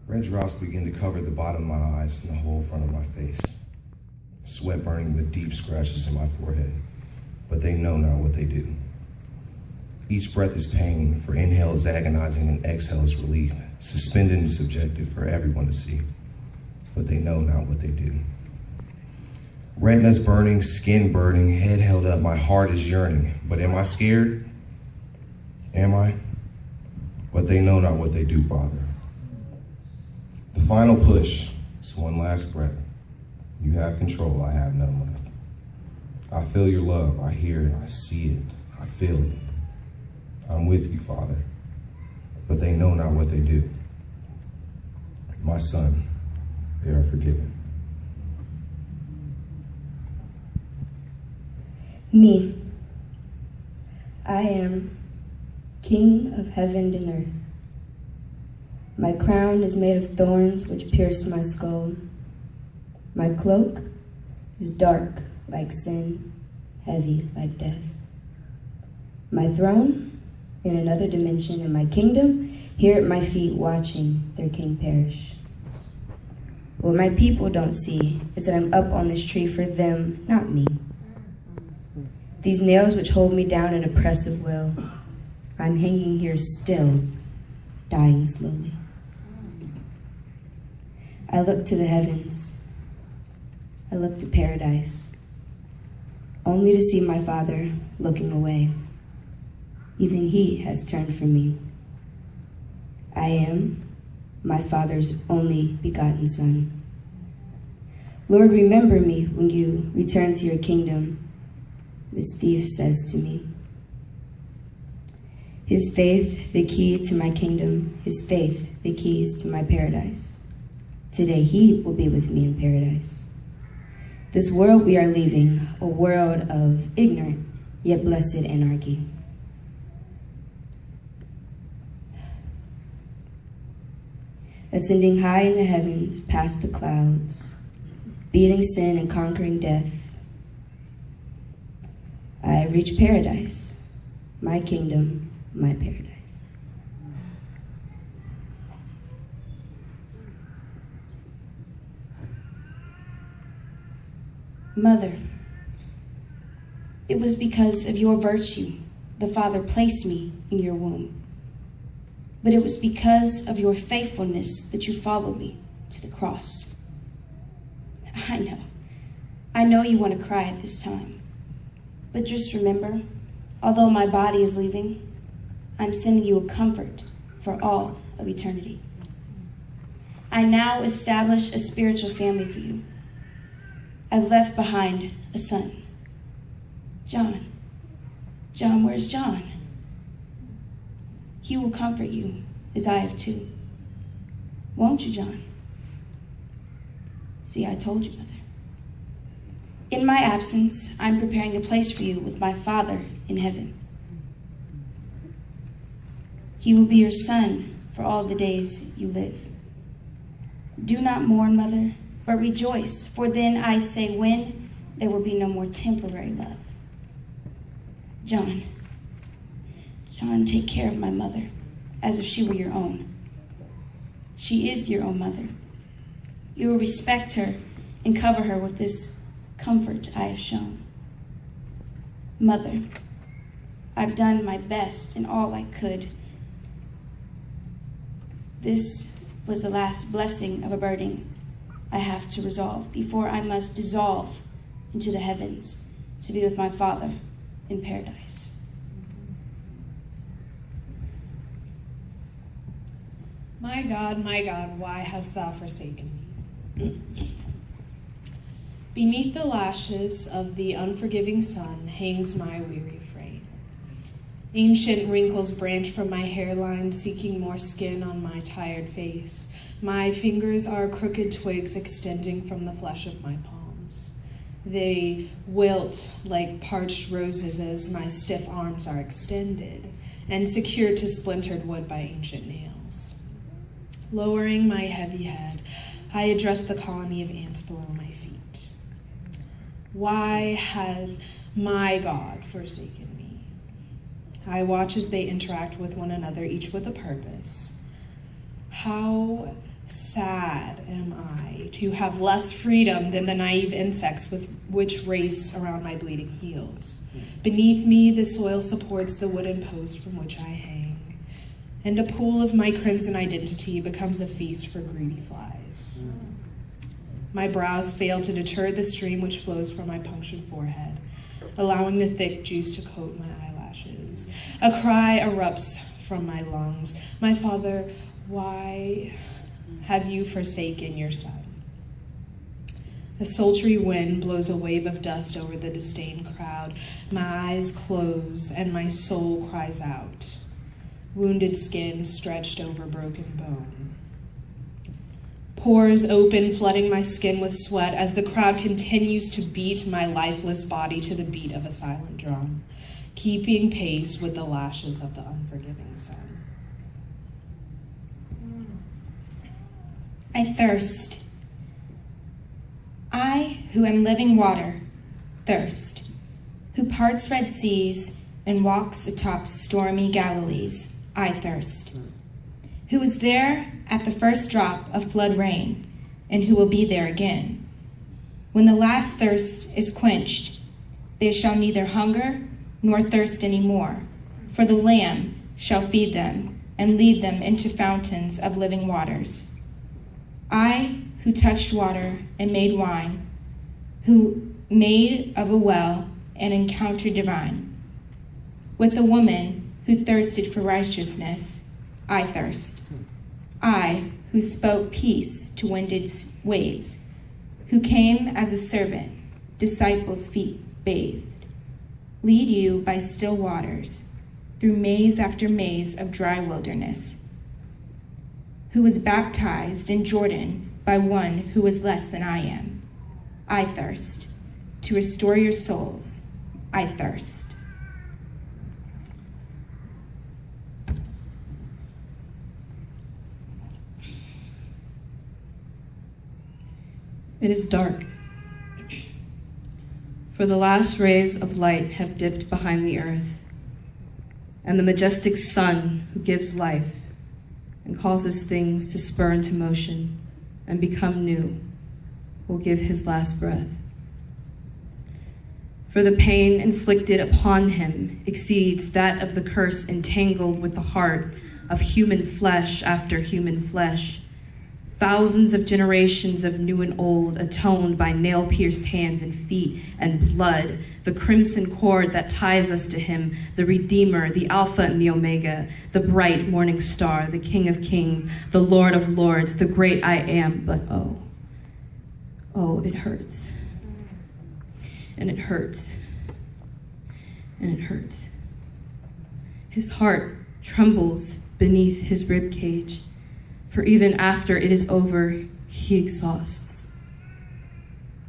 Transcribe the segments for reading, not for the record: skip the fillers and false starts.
Red drops begin to cover the bottom of my eyes and the whole front of my face. Sweat burning with deep scratches on my forehead, but they know not what they do. Each breath is pain, for inhale is agonizing and exhale is relief, suspended and subjective for everyone to see, but they know not what they do. Retinas burning, skin burning, head held up, my heart is yearning, but am I scared? Am I? But they know not what they do, Father. The final push is one last breath. You have control, I have none left. I feel your love, I hear it, I see it, I feel it. I'm with you, Father, but they know not what they do. My son, they are forgiven. Me, I am King of heaven and earth. My crown is made of thorns which pierce my skull. My cloak is dark like sin, heavy like death. My throne in another dimension, and my kingdom here at my feet watching their king perish. What my people don't see is that I'm up on this tree for them, not me. These nails which hold me down in oppressive will, I'm hanging here still, dying slowly. I look to the heavens. I look to paradise, only to see my Father looking away. Even he has turned from me. I am my Father's only begotten Son. Lord, remember me when you return to your kingdom, this thief says to me. His faith, the key to my kingdom, his faith, the keys to my paradise. Today he will be with me in paradise. This world we are leaving, a world of ignorant yet blessed anarchy. Ascending high in the heavens, past the clouds, beating sin and conquering death, I have reached paradise, my kingdom, my paradise. Mother, it was because of your virtue the Father placed me in your womb. But it was because of your faithfulness that you followed me to the cross. I know you want to cry at this time. But just remember, although my body is leaving, I'm sending you a comfort for all of eternity. I now establish a spiritual family for you. I've left behind a son. John, where's John? He will comfort you as I have too. Won't you, John? See, I told you, Mother. In my absence, I'm preparing a place for you with my Father in heaven. He will be your son for all the days you live. Do not mourn, Mother, but rejoice, for then I say when there will be no more temporary love. John, take care of my mother as if she were your own. She is your own mother. You will respect her and cover her with this comfort I have shown. Mother, I've done my best and all I could. This was the last blessing of a burden I have to resolve before I must dissolve into the heavens to be with my Father in paradise. My God, why hast thou forsaken me? Beneath the lashes of the unforgiving sun hangs my weary frame. Ancient wrinkles branch from my hairline, seeking more skin on my tired face. My fingers are crooked twigs extending from the flesh of my palms. They wilt like parched roses as my stiff arms are extended and secured to splintered wood by ancient nails. Lowering my heavy head, I address the colony of ants below my feet. Why has my God forsaken me? I watch as they interact with one another, each with a purpose. How Sad am I to have less freedom than the naive insects with which race around my bleeding heels. Beneath me, the soil supports the wooden post from which I hang, and a pool of my crimson identity becomes a feast for greedy flies. My brows fail to deter the stream which flows from my punctured forehead, allowing the thick juice to coat my eyelashes. A cry erupts from my lungs. My Father, why have you forsaken your son? A sultry wind blows a wave of dust over the disdained crowd. My eyes close and my soul cries out. Wounded skin stretched over broken bone. Pores open, flooding my skin with sweat as the crowd continues to beat my lifeless body to the beat of a silent drum, keeping pace with the lashes of the unforgiving sun. I thirst. I, who am living water, thirst, who parts red seas and walks atop stormy Galilees, I thirst, who was there at the first drop of flood rain, and who will be there again. When the last thirst is quenched, they shall neither hunger nor thirst any more, for the Lamb shall feed them and lead them into fountains of living waters. I, who touched water and made wine, who made of a well and encountered divine. With the woman who thirsted for righteousness, I thirst. I, who spoke peace to winded waves, who came as a servant, disciples' feet bathed, lead you by still waters, through maze after maze of dry wilderness, who was baptized in Jordan by one who was less than I am. I thirst. To restore your souls, I thirst. It is dark, for the last rays of light have dipped behind the earth, and the majestic sun who gives life and causes things to spur into motion and become new will give his last breath. For the pain inflicted upon him exceeds that of the curse entangled with the heart of human flesh after human flesh. Thousands of generations of new and old atoned by nail-pierced hands and feet and blood, the crimson cord that ties us to him, the Redeemer, the Alpha and the Omega, the bright morning star, the King of Kings, the Lord of Lords, the great I am. But oh, it hurts. And it hurts. And it hurts. His heart trembles beneath his rib cage. For even after it is over, he exhausts.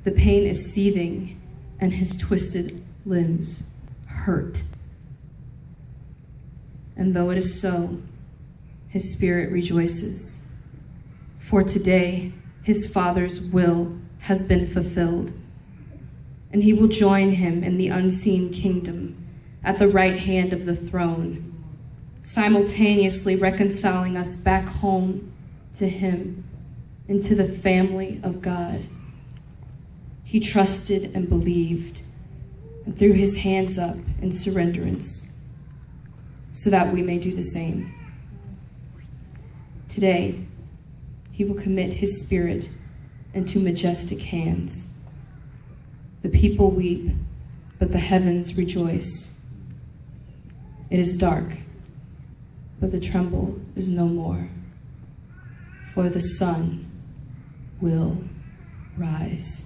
The pain is seething, and his twisted limbs hurt. And though it is so, his spirit rejoices. For today, his Father's will has been fulfilled, and he will join him in the unseen kingdom at the right hand of the throne, simultaneously reconciling us back home to him, into the family of God. He trusted and believed and threw his hands up in surrenderance so that we may do the same. Today, he will commit his spirit into majestic hands. The people weep, but the heavens rejoice. It is dark, but the tremble is no more. For the sun will rise.